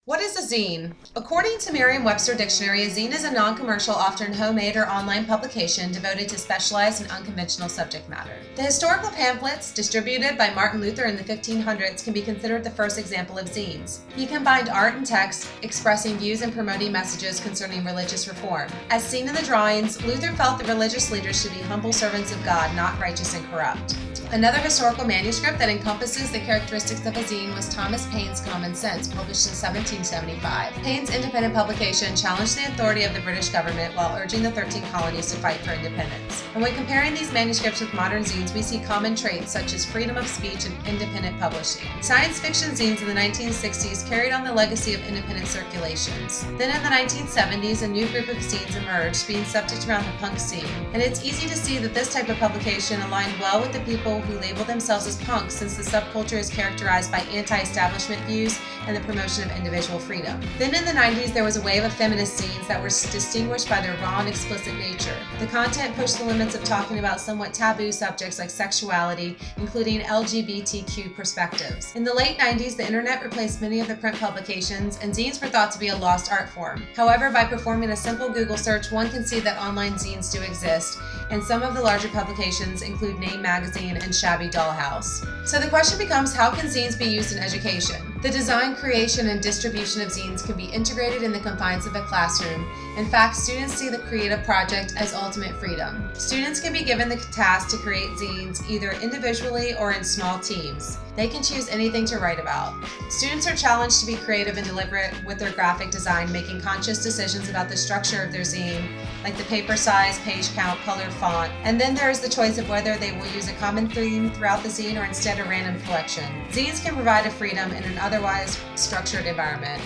What is a zine? According to Merriam-Webster Dictionary, a zine is a non-commercial, often homemade or online publication devoted to specialized and unconventional subject matter. The historical pamphlets distributed by Martin Luther in the 1500s can be considered the first example of zines. He combined art and text, expressing views and promoting messages concerning religious reform. As seen in the drawings, Luther felt that religious leaders should be humble servants of God, not righteous and corrupt. Another historical manuscript that encompasses the characteristics of a zine was Thomas Paine's Common Sense, published in 1775. Paine's independent publication challenged the authority of the British government while urging the 13 colonies to fight for independence. And when comparing these manuscripts with modern zines, we see common traits such as freedom of speech and independent publishing. Science fiction zines in the 1960s carried on the legacy of independent circulations. Then in the 1970s, a new group of zines emerged, being subject around the punk scene. And it's easy to see that this type of publication aligned well with the people who label themselves as punks, since the subculture is characterized by anti-establishment views and the promotion of individual freedom. Then in the 90s, there was a wave of feminist zines that were distinguished by their raw and explicit nature. The content pushed the limits of talking about somewhat taboo subjects like sexuality, including LGBTQ perspectives. In the late 90s, the internet replaced many of the print publications, and zines were thought to be a lost art form. However, by performing a simple Google search, one can see that online zines do exist, and some of the larger publications include Name Magazine and Shabby Dollhouse. So the question becomes, how can zines be used in education? The design, creation, and distribution of zines can be integrated in the confines of a classroom. In fact, students see the creative project as ultimate freedom. Students can be given the task to create zines either individually or in small teams. They can choose anything to write about. Students are challenged to be creative and deliberate with their graphic design, making conscious decisions about the structure of their zine, like the paper size, page count, color, font. And then there is the choice of whether they will use a common theme throughout the zine or instead a random collection. Zines can provide a freedom in an otherwise structured environment.